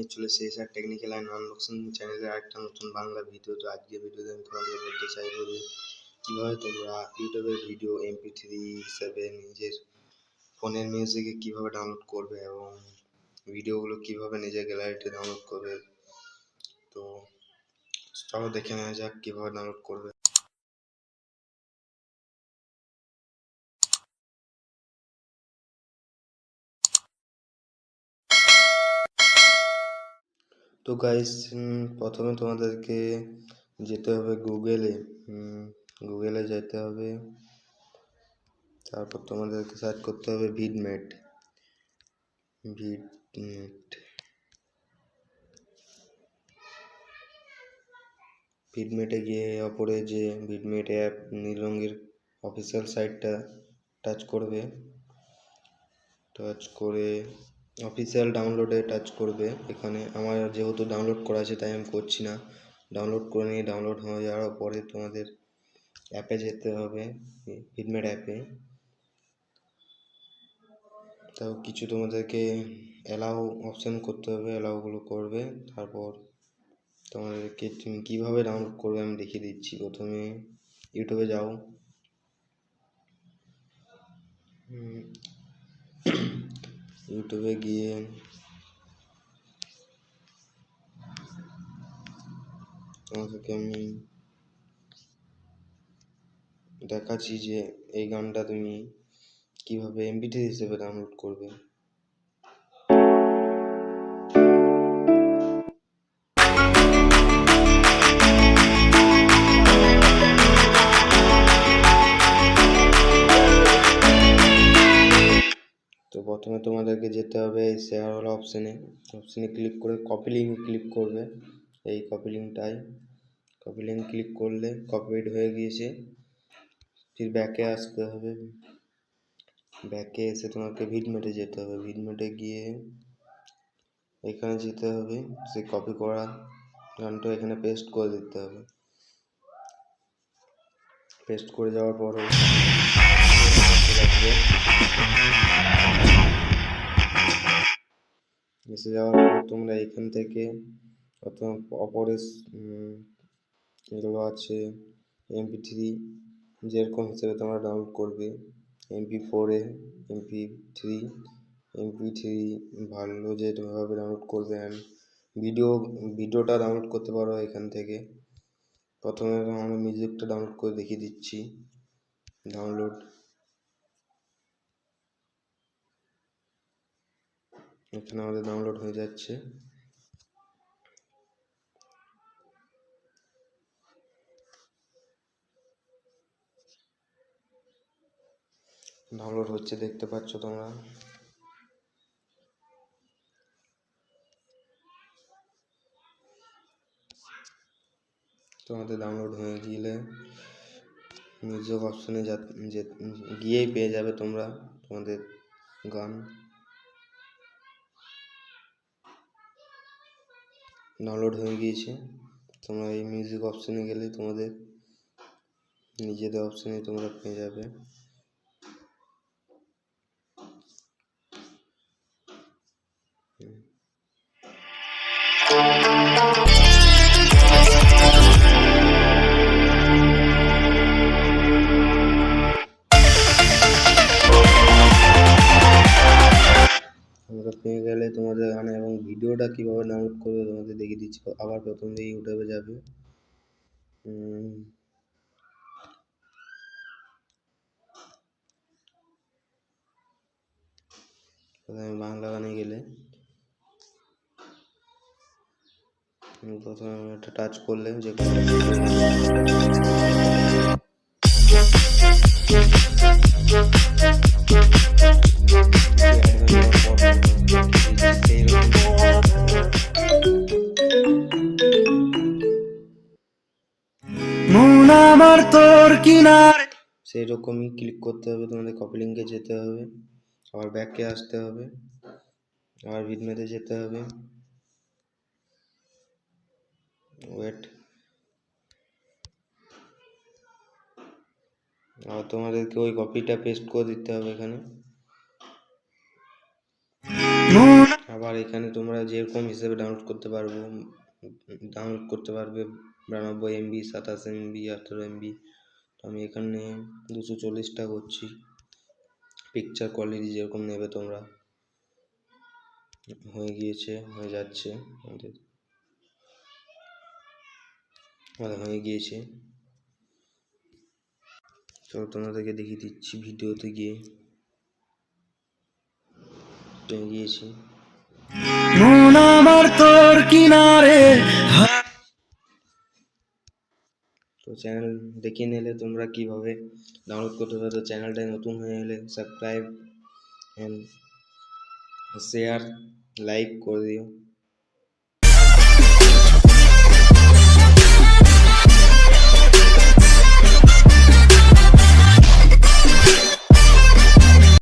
নিয়ে চলে এসেছি টেকনিক্যাল অ্যান্ড আনবক্সিং চ্যানেলের আরেকটা নতুন বাংলা ভিডিও। তো আজকের ভিডিওতে আমি তোমাদের বলতে চাইবো যে কীভাবে তোমরা ইউটিউবের ভিডিও MP3 হিসেবে নিজের ফোনের মিউজিকে কীভাবে ডাউনলোড করবে এবং ভিডিওগুলো কীভাবে নিজের গ্যালারিতে ডাউনলোড করবে। তো চলো দেখে নেওয়া যাক কীভাবে ডাউনলোড করবে। তো গাইস, প্রথমে তোমাদেরকে যেতে হবে গুগলে যেতে হবে। তারপর তোমাদেরকে সার্চ করতে হবে ভিডমেটে গিয়ে ওপরে যে ভিডমেট অ্যাপ নীল রঙের অফিসিয়াল সাইটটা টাচ করে অফিসিয়াল ডাউনলোডে টাচ করবে। এখানে আমার যেহেতু ডাউনলোড করা আছে তাই আমি করছি না। ডাউনলোড করে নিয়ে ডাউনলোড হয়ে যাওয়ার পরে তোমাদের অ্যাপে যেতে হবে, ভিডমেট অ্যাপে। তাও কিছু তোমাদেরকে অ্যালাউ অপশান করতে হবে, অ্যালাউগুলো করবে। তারপর তোমাদেরকে তুমি কীভাবে ডাউনলোড করবে আমি দেখিয়ে দিচ্ছি। প্রথমে ইউটিউবে যাও, ইউটিউবে গিয়ে তোমাদেরকে আমি দেখাচ্ছি যে এই গানটা তুমি কিভাবে MP3 হিসেবে ডাউনলোড করবে। তো প্রথমে তোমাদেরকে যেতে হবে শেয়ার ওয়ালা অপশানে ক্লিক করে কপি লিঙ্কে ক্লিক করবে। এই কপি লিঙ্ক ক্লিক করলে কপিড হয়ে গিয়েছে। ফির ব্যাকে আসতে হবে, ব্যাকে এসে তোমাকে ভিডমেটে যেতে হবে। ভিডমেটে গিয়ে এখানে যেতে হবে, সেই কপি করা গানটা এখানে পেস্ট করে দিতে হবে। পেস্ট করে যাওয়ার পর এসে যাওয়ার পর তোমরা এখান থেকে অপরে এগুলো আছে MP3 যেরকম হিসেবে তোমরা ডাউনলোড করবে, MP4 MP3 ভালো যেভাবে ডাউনলোড করবে। অ্যান্ড ভিডিওটা ডাউনলোড করতে পারো এখান থেকে। প্রথমে আমরা মিউজিকটা ডাউনলোড করে দেখিয়ে দিচ্ছি। এখানে আমাদের ডাউনলোড হয়ে যাচ্ছে। ডাউনলোড হচ্ছে, দেখতে পাচ্ছ তোমরা। তোমাদের ডাউনলোড হয়ে গেলে মিউজিক অপশনে গিয়েই পেয়ে যাবে তোমরা তোমাদের গান। ডাউনলোড হয়ে গিয়েছে। তোমরা এই মিউজিক অপশনে গেলে তোমাদের নিজেদের অপশনে তোমরা পেয়ে যাবে। তোমরা পেয়ে গেলে তোমাদের গান এবং ভিডিওটা কিভাবে ডাউনলোড করবে তোমাদের দেখিয়ে দিচ্ছি। আবার প্রথম থেকে ইউটিউবে যাবে, বাংলা গানে গেলে প্রথমে একটা টাচ করলে যে সেই রকমই ক্লিক করতে হবে। তোমাদের কপি লিঙ্কে যেতে হবে, আবার ব্যাকে আসতে হবে, আবার ভিডমেটে যেতে হবে। ওয়েট, আর তোমাদেরকে ওই কপিটা পেস্ট করে দিতে হবে এখানে। আবার এখানে তোমরা যেরকম হিসেবে ডাউনলোড করতে পারবে 92 MB, 27 MB, 18 MB। তো আমি এখানে 240টা করছি। পিকচার কোয়ালিটি যেরকম নেবে তোমরা। হয়ে যাচ্ছে আমাদের হয়ে গিয়েছে। তো তোমাদেরকে দেখিয়ে দিচ্ছি ভিডিওতে গিয়ে পেয়ে গিয়েছি। তো চ্যানেল দেখিয়ে নিলে তোমরা কিভাবে ডাউনলোড করতে পারো। চ্যানেলটায় নতুন হয়ে গেলে সাবস্ক্রাইব এন্ড শেয়ার লাইক করে দিও।